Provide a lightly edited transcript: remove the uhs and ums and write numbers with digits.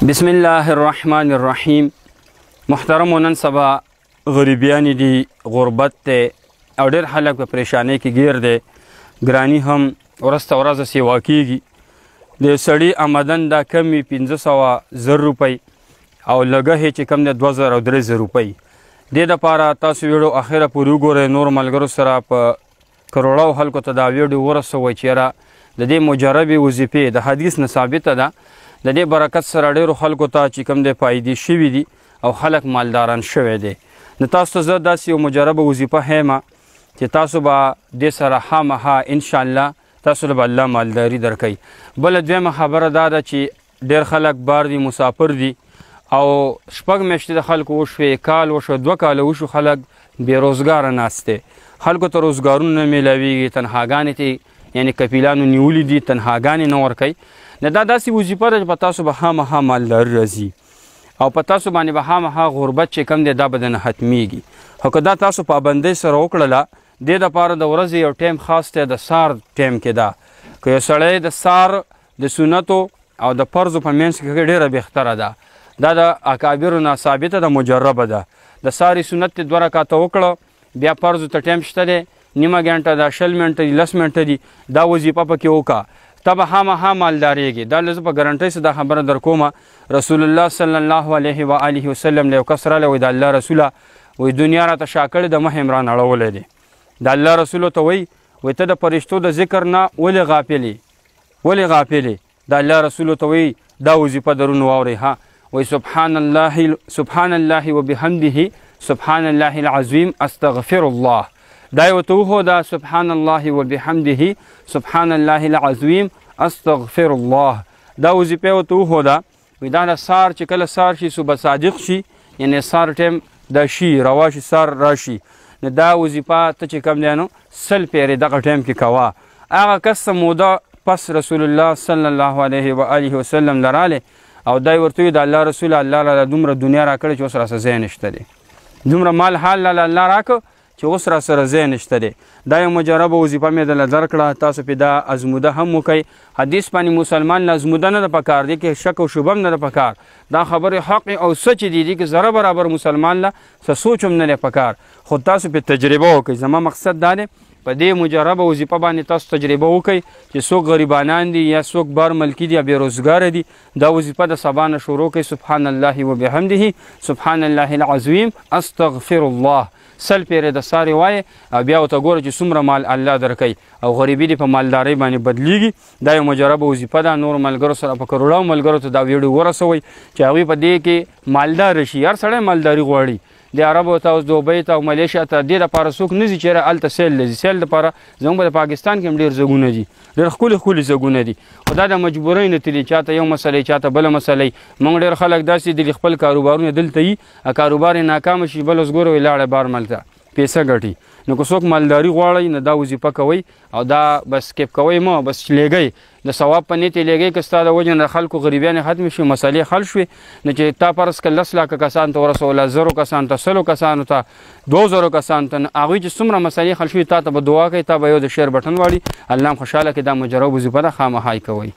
بسم الله الرحمن الرحیم. محترم نن سبا غریبیان دي، غربت ته او ډېر خلک په پریشانۍ کې گیر دي. ګرانی هم ورځ ورځ سیوا کیږي. د سړي آمدن دا کم وي 500 روپۍ او لګه چې کم دی 2000 او 3000 روپۍ. دې دپاره تاسو ویډیو اخره پورې وګورئ. نور ملګرو سره په کروڑو خلکو ته دا ویډیو ورسوئ چې یاره د دې مجربې وظیفې د حدیث نه ثابته ده. د دې برکت سره ډېرو خلکو ته چې کوم دی فایدې شوي دي او خلک مالداران شوی دی. نو تاسو ته زه داسې یو مجربه وظیفه ښیم چې تاسو به دې سره خامخا انشاءالله تاسو له به الله مالداري درکوي. بله دویمه خبره دا ده چې ډېر خلک بار دي، مسافر دي او شپږ میاشتې د خلکو وشوې، کال وشو، 2 کاله وشو، خلک بېروزګاره ناست دی. خلکو ته روزګارونه نه میلاویږي، تنخواګانې ته یعنې کفیلانو نیولي دي، تنخواګانې نه ورکوي. نه دا داسې وظیفه ده چې په تاسو به خامخا مالداري راځي او په تاسو باندې به خامخا غربت چې کم دی دا به درنه ختمیږي. خو که دا تاسو پابندۍ سره وکړله، دې دپاره د ورځې یو ټایم خاص دی، د سهار ټایم کې ده. که یو سړی د سهار د سنتو او د فرضو په منځ کې ډېره بهتره ده. دا د اکابرو نه ثابته ده، مجربه ده. د سهارې سنت ته 2 رکعته وکړه، بیا فرضو ته ټایم شته دی، نیمه ګنټه ده، 20 منټه دي، 10 منټه دي، دا وظیفه پکې وکړه، ته به خامخا مالدارېږي. دا زه په ګرنټۍ سره دا خبره در کومه. رسول الله صلی الله علیه و آله وسلم له یو کس راغلی، وایي د الله رسوله وایي دنیا راته شا کړې ده، مخ یې رانه اړولی دی. د الله رسول ته وایي ته د فرشتو د ذکر نه ولې غافلې د الله رسول ته وایي دا وظیفه درون واورئ. ها وایي سبحان الله وبحمده سبحان الله العظیم استغفر الله. دا یې ورته وښوده، سبحان الله وبحمده سبحان الله العظیم استغفر الله. دا وظیفه یې ورته وښوده. وایي دا د سهار چې کله سهار شي، صبح صادق شي، یعنې سهار ټایم دا شي روا شي، سهار راشي، نو دا وظیفه ته چې کوم دی نو 100 پیرې دغه ټایم کې کوه. هغه کس څه موده پس رسول الله صلی الله علیه و آله وسلم لراله او دا یې ورته وایي د الله رسول الله له دومره دنیا راکړې چې اوس راسه ځای نشته دی، دومره مال حال له الله راکړه چې اوس را سره ځای نشته دی. دا یو مجربه وظیفه مې دله درکړه، تاسو پې دا ازموده هم وکئ. حدیث باندې مسلمان له ازموده نه ده پکار، دی کې شک او شبه هم نه ده پکار. دا خبرې حق او سچ دي که ذره برابر مسلمان له څه سوچ هم نه دی پکار، خو تاسو پې تجربه وکئ. زما مقصد دا دی په دې مجربه وظیفه باندې تاسو تجربه وکئ چې څوک غریبانان دي یا څوک بار ملکي دي یا بېروزګاره دي، دا وظیفه د سبا نه شروع کړئ. سبحان الله وبحمده سبحان الله العظیم استغفر الله. 100 پیرې د سارې وایې او بیا ورته ګوره چې څومره مال الله درکوي او غریبي دې په مالدارۍ باندې بدلیږي. دا یو مجربه وظیفه ده. نور ملګرو سره په کروڑو ملګرو ته دا ویډیو ورسوئ چې هغوی په دې کې مالدار شي. هر سړی مالداري غواړي. د عربو ته اوس دوبۍ ته او ملیشیا ته دې دپاره څوک نه ځي چې هلته سیل له ځي. سیل دپاره زموږ په پاکستان کې هم ډېر ځایونه دي، ډېر ښکلي ځایونه دي، خو دا د مجبورۍ نه تلي، چاته یو مسئله چاته بله مسئله. موږ ډېر خلک داسې دي خپل کاروبارونه دلته یي، کاروبار یې ناکامه شي، بل اوس ګوره وایي لاړی بار ملته پیسه ګټي. نو که څوک مالداري غواړئ نو دا وظیفه کوئ او دا بس سکیپ کوئ مه، بس لیږئ د ثواب په نیت یې لیږئ. که ستا د وجې نه د خلکو غریبیانې ختمې شوې، مسلې حل شوې، نو چې تا فرض کړه 10 لاکه کسانو ته ورسوله، 1000 کسانو ته، 100 کسانو ته، 2000 کسانو ته، نو هغوی چې څومره مسلې حل شوي تا ته به دعا کوي، تا به یو د شیر بټن واړي. الله هم خوشحاله کړي. دا مجرب وظیفه ده، خامخا یې کوئ.